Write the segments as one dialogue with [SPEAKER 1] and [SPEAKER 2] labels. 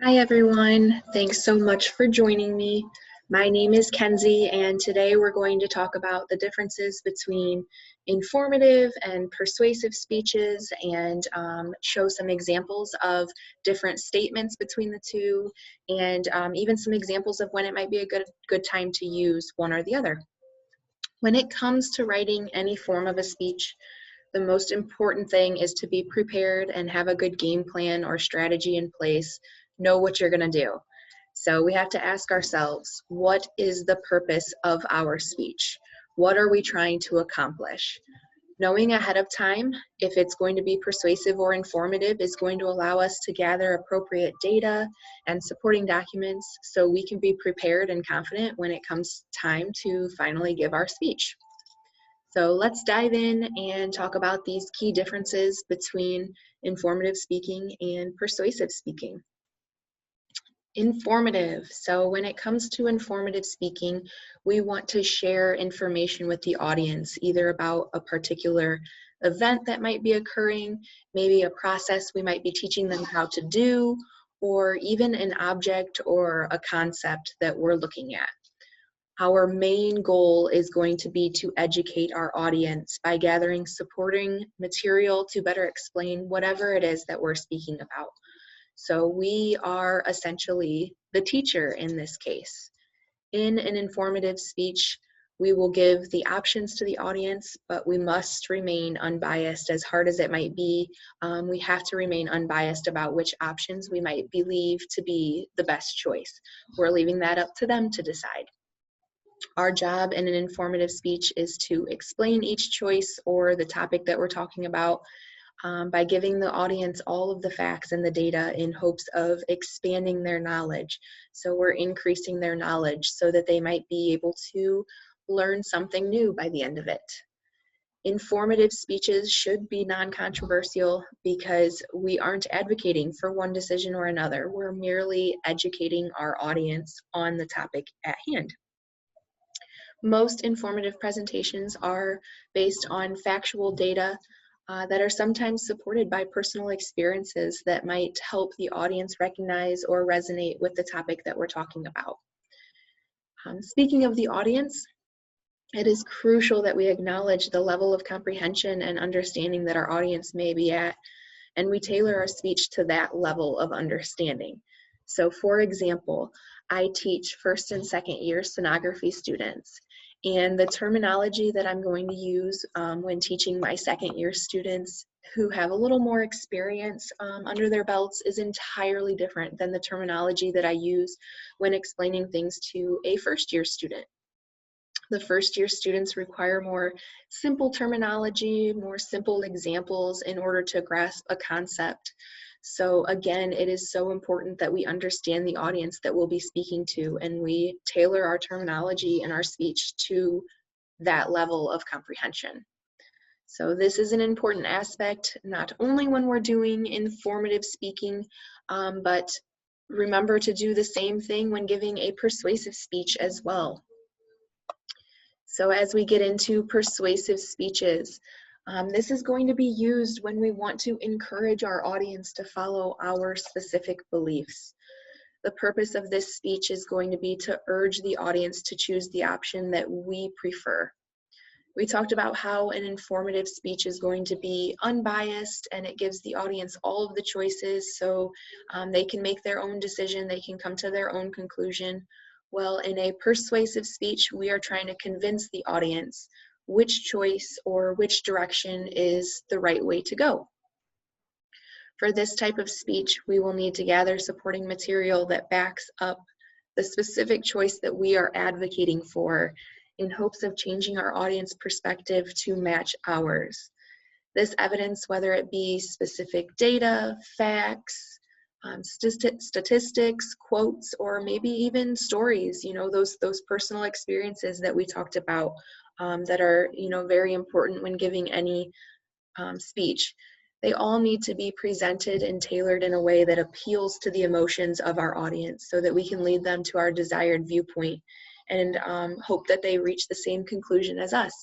[SPEAKER 1] Hi everyone, thanks so much for joining me. My name is Kenzie and today we're going to talk about the differences between informative and persuasive speeches and show some examples of different statements between the two and even some examples of when it might be a good time to use one or the other. When it comes to writing any form of a speech, the most important thing is to be prepared and have a good game plan or strategy in place, know what you're going to do. So we have to ask ourselves, what is the purpose of our speech? What are we trying to accomplish? Knowing ahead of time if it's going to be persuasive or informative is going to allow us to gather appropriate data and supporting documents so we can be prepared and confident when it comes time to finally give our speech. So let's dive in and talk about these key differences between informative speaking and persuasive speaking. Informative. So when it comes to informative speaking, we want to share information with the audience, either about a particular event that might be occurring, maybe a process we might be teaching them how to do, or even an object or a concept that we're looking at. Our main goal is going to be to educate our audience by gathering supporting material to better explain whatever it is that we're speaking about. So we are essentially the teacher in this case. In an informative speech, we will give the options to the audience, but we must remain unbiased. As hard as it might be, we have to remain unbiased about which options we might believe to be the best choice. We're leaving that up to them to decide. Our job in an informative speech is to explain each choice or the topic that we're talking about by giving the audience all of the facts and the data in hopes of expanding their knowledge. So we're increasing their knowledge so that they might be able to learn something new by the end of it. Informative speeches should be non-controversial because we aren't advocating for one decision or another. We're merely educating our audience on the topic at hand. Most informative presentations are based on factual data that are sometimes supported by personal experiences that might help the audience recognize or resonate with the topic that we're talking about. Speaking of the audience, it is crucial that we acknowledge the level of comprehension and understanding that our audience may be at, and we tailor our speech to that level of understanding. So for example, I teach first and second year sonography students, and the terminology that I'm going to use when teaching my second year students who have a little more experience under their belts is entirely different than the terminology that I use when explaining things to a first year student. The first year students require more simple terminology, more simple examples in order to grasp a concept. So again, it is so important that we understand the audience that we'll be speaking to and we tailor our terminology and our speech to that level of comprehension. So this is an important aspect, not only when we're doing informative speaking, but remember to do the same thing when giving a persuasive speech as well. So as we get into persuasive speeches, this is going to be used when we want to encourage our audience to follow our specific beliefs. The purpose of this speech is going to be to urge the audience to choose the option that we prefer. We talked about how an informative speech is going to be unbiased and it gives the audience all of the choices so they can make their own decision, they can come to their own conclusion. Well, in a persuasive speech, we are trying to convince the audience which choice or which direction is the right way to go. For this type of speech, we will need to gather supporting material that backs up the specific choice that we are advocating for in hopes of changing our audience perspective to match ours. This evidence, whether it be specific data, facts, statistics, quotes, or maybe even stories, those personal experiences that we talked about that are, very important when giving any speech. They all need to be presented and tailored in a way that appeals to the emotions of our audience so that we can lead them to our desired viewpoint and hope that they reach the same conclusion as us.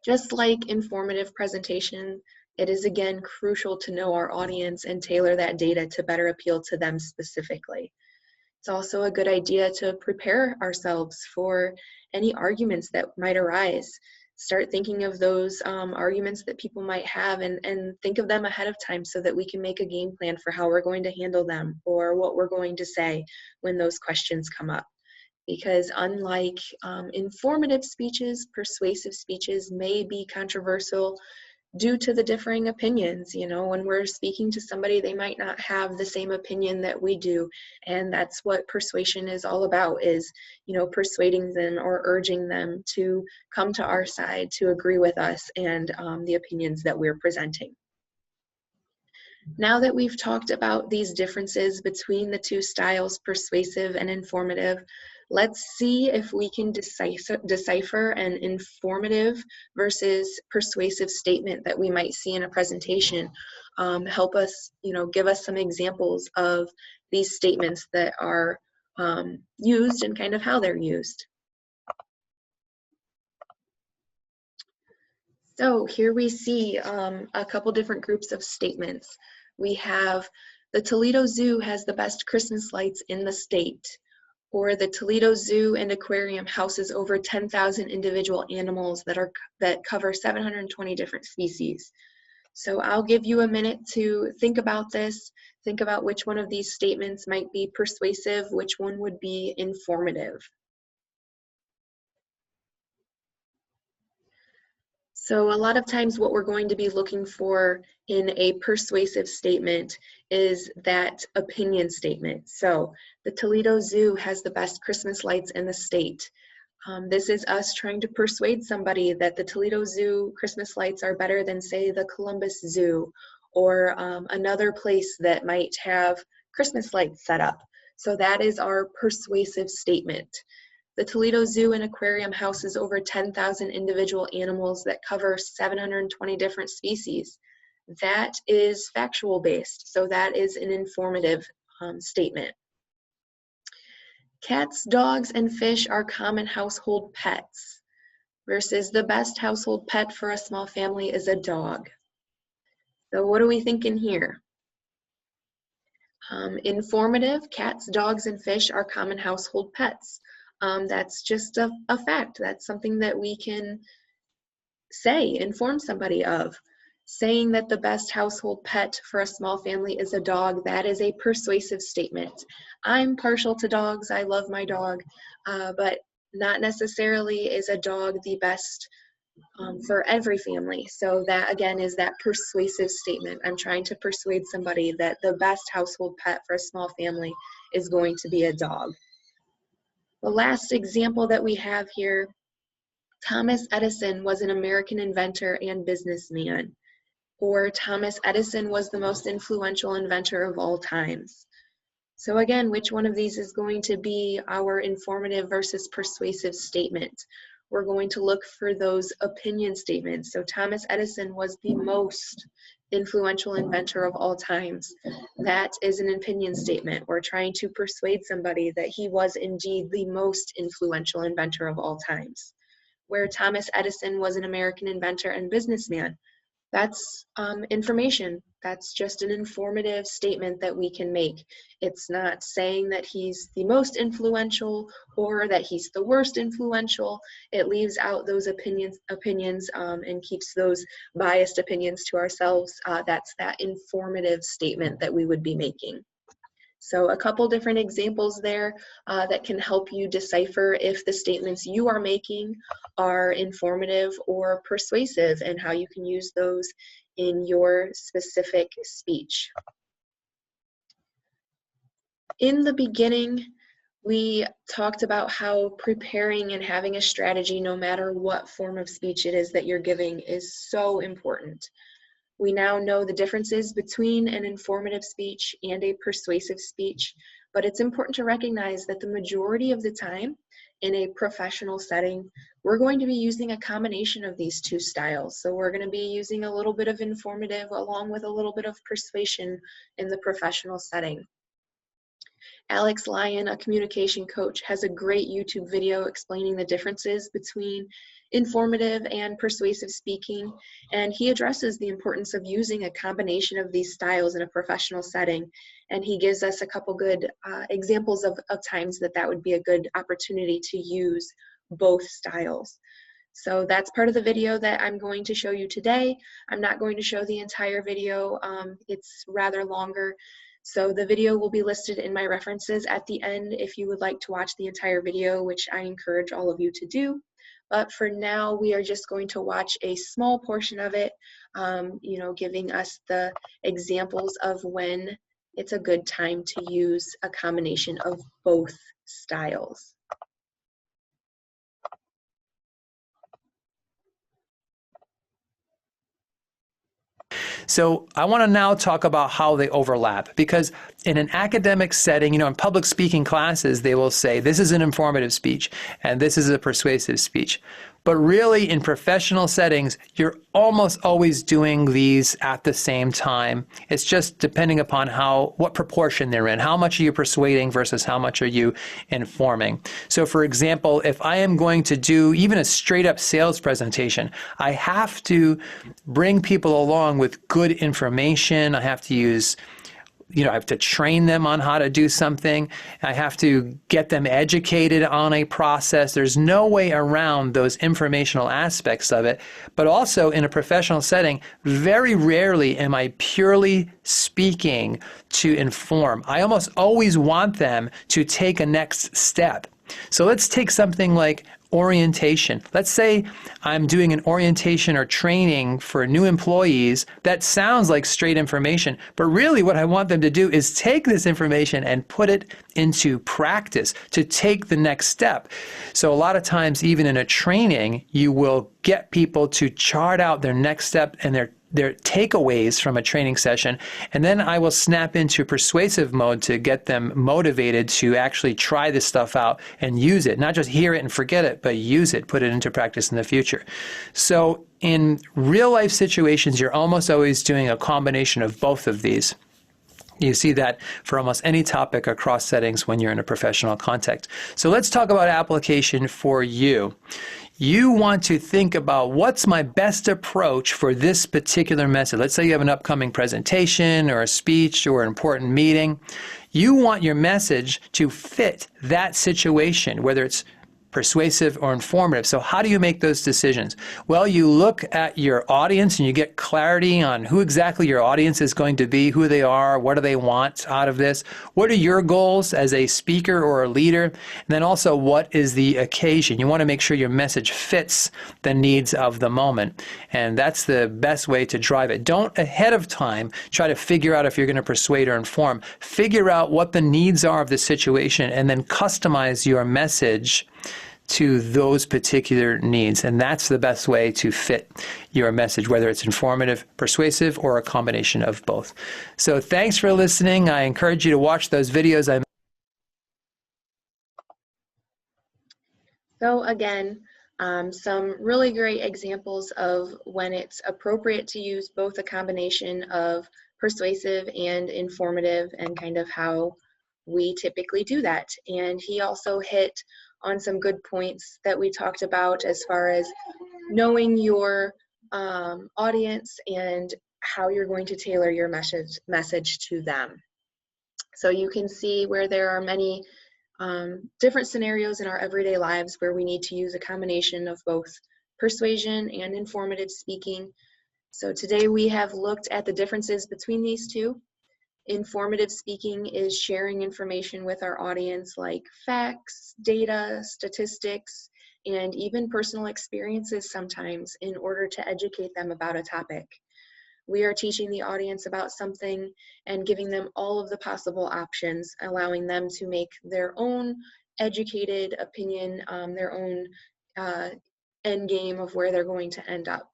[SPEAKER 1] Just like informative presentation, It is, again, crucial to know our audience and tailor that data to better appeal to them specifically. It's also a good idea to prepare ourselves for any arguments that might arise. Start thinking of those arguments that people might have, and think of them ahead of time so that we can make a game plan for how we're going to handle them or what we're going to say when those questions come up. Because unlike informative speeches, persuasive speeches may be controversial due to the differing opinions. You know, when we're speaking to somebody, they might not have the same opinion that we do, and that's what persuasion is all about, is, you know, persuading them or urging them to come to our side, to agree with us and the opinions that we're presenting. Now that we've talked about these differences between the two styles, persuasive and informative, let's see if we can decipher an informative versus persuasive statement that we might see in a presentation. Help us, you know, give us some examples of these statements that are used and kind of how they're used. So here we see a couple different groups of statements. We have the Toledo Zoo has the best Christmas lights in the state, or the Toledo Zoo and Aquarium houses over 10,000 individual animals that cover 720 different species. So I'll give you a minute to think about this, think about which one of these statements might be persuasive, which one would be informative. So a lot of times what we're going to be looking for in a persuasive statement is that opinion statement. So the Toledo Zoo has the best Christmas lights in the state. This is us trying to persuade somebody that the Toledo Zoo Christmas lights are better than, say, the Columbus Zoo or another place that might have Christmas lights set up. So that is our persuasive statement. The Toledo Zoo and Aquarium houses over 10,000 individual animals that cover 720 different species. That is factual based, so that is an informative statement. Cats, dogs, and fish are common household pets versus the best household pet for a small family is a dog. So what are we thinking here? Informative, cats, dogs, and fish are common household pets. That's just a fact. That's something that we can say, inform somebody of. Saying that the best household pet for a small family is a dog, that is a persuasive statement. I'm partial to dogs, I love my dog, but not necessarily is a dog the best for every family. So that, again, is that persuasive statement. I'm trying to persuade somebody that the best household pet for a small family is going to be a dog. The last example that we have here, Thomas Edison was an American inventor and businessman, or Thomas Edison was the most influential inventor of all times. So again, which one of these is going to be our informative versus persuasive statement? We're going to look for those opinion statements. So Thomas Edison was the most influential inventor of all times. That is an opinion statement. We're trying to persuade somebody that he was indeed the most influential inventor of all times. Where Thomas Edison was an American inventor and businessman, that's information. That's just an informative statement that we can make. It's not saying that he's the most influential or that he's the worst influential. It leaves out those opinions and keeps those biased opinions to ourselves. That's that informative statement that we would be making. So a couple different examples there that can help you decipher if the statements you are making are informative or persuasive and how you can use those in your specific speech. In the beginning, we talked about how preparing and having a strategy, no matter what form of speech it is that you're giving, is so important. We now know the differences between an informative speech and a persuasive speech, but it's important to recognize that the majority of the time in a professional setting, we're going to be using a combination of these two styles. So we're going to be using a little bit of informative along with a little bit of persuasion in the professional setting. Alex Lyon, a communication coach, has a great YouTube video explaining the differences between informative and persuasive speaking, and he addresses the importance of using a combination of these styles in a professional setting, and he gives us a couple good examples of times that would be a good opportunity to use both styles. So that's part of the video that I'm going to show you today. I'm not going to show the entire video. It's rather longer. So the video will be listed in my references at the end if you would like to watch the entire video, which I encourage all of you to do. But for now, we are just going to watch a small portion of it, giving us the examples of when it's a good time to use a combination of both styles.
[SPEAKER 2] So I want to now talk about how they overlap, because in an academic setting, in public speaking classes, they will say this is an informative speech and this is a persuasive speech. But really, in professional settings, you're almost always doing these at the same time. It's just depending upon what proportion they're in. How much are you persuading versus how much are you informing? So for example, if I am going to do even a straight up sales presentation, I have to bring people along with good information. I have to use I have to train them on how to do something. I have to get them educated on a process. There's no way around those informational aspects of it. But also in a professional setting, very rarely am I purely speaking to inform. I almost always want them to take a next step. So let's take something like orientation. Let's say I'm doing an orientation or training for new employees. That sounds like straight information, but really what I want them to do is take this information and put it into practice to take the next step. So a lot of times, even in a training, you will get people to chart out their next step and their takeaways from a training session, and then I will snap into persuasive mode to get them motivated to actually try this stuff out and use it. Not just hear it and forget it, but use it, put it into practice in the future. So in real life situations, you're almost always doing a combination of both of these. You see that for almost any topic across settings when you're in a professional context. So let's talk about application for you. You want to think about what's my best approach for this particular message. Let's say you have an upcoming presentation or a speech or an important meeting. You want your message to fit that situation, whether it's persuasive or informative. So how do you make those decisions? Well, you look at your audience and you get clarity on who exactly your audience is going to be, who they are, what do they want out of this, what are your goals as a speaker or a leader, and then also what is the occasion. You want to make sure your message fits the needs of the moment, and that's the best way to drive it. Don't ahead of time try to figure out if you're going to persuade or inform. Figure out what the needs are of the situation and then customize your message to those particular needs. And that's the best way to fit your message, whether it's informative, persuasive, or a combination of both. So thanks for listening. I encourage you to watch those videos.
[SPEAKER 1] So again, some really great examples of when it's appropriate to use both a combination of persuasive and informative, and kind of how we typically do that. And he also hit on some good points that we talked about as far as knowing your audience and how you're going to tailor your message to them. So you can see where there are many different scenarios in our everyday lives where we need to use a combination of both persuasion and informative speaking. So today we have looked at the differences between these two. Informative speaking is sharing information with our audience like facts, data, statistics, and even personal experiences sometimes in order to educate them about a topic. We are teaching the audience about something and giving them all of the possible options, allowing them to make their own educated opinion, their own end game of where they're going to end up.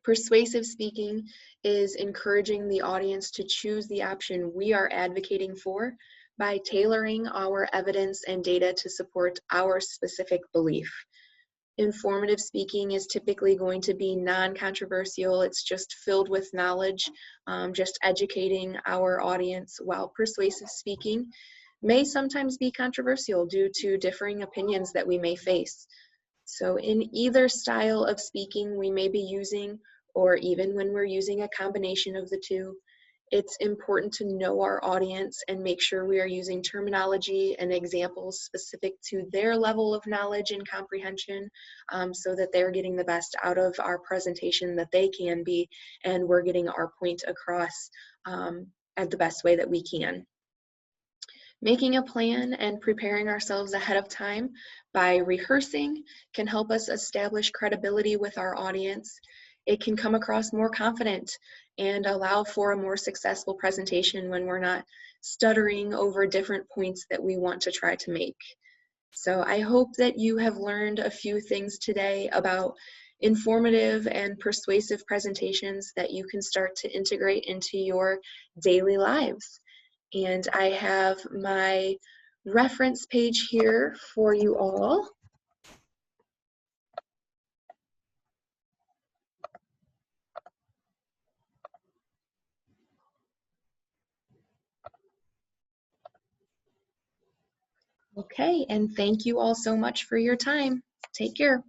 [SPEAKER 1] Persuasive speaking is encouraging the audience to choose the option we are advocating for by tailoring our evidence and data to support our specific belief. Informative speaking is typically going to be non-controversial. It's just filled with knowledge, just educating our audience, while persuasive speaking may sometimes be controversial due to differing opinions that we may face. So in either style of speaking we may be using, or even when we're using a combination of the two, it's important to know our audience and make sure we are using terminology and examples specific to their level of knowledge and comprehension, so that they're getting the best out of our presentation that they can be, and we're getting our point across at the best way that we can. Making a plan and preparing ourselves ahead of time by rehearsing can help us establish credibility with our audience. It can come across more confident and allow for a more successful presentation when we're not stuttering over different points that we want to try to make. So I hope that you have learned a few things today about informative and persuasive presentations that you can start to integrate into your daily lives. And I have my reference page here for you all. Okay, and thank you all so much for your time. Take care.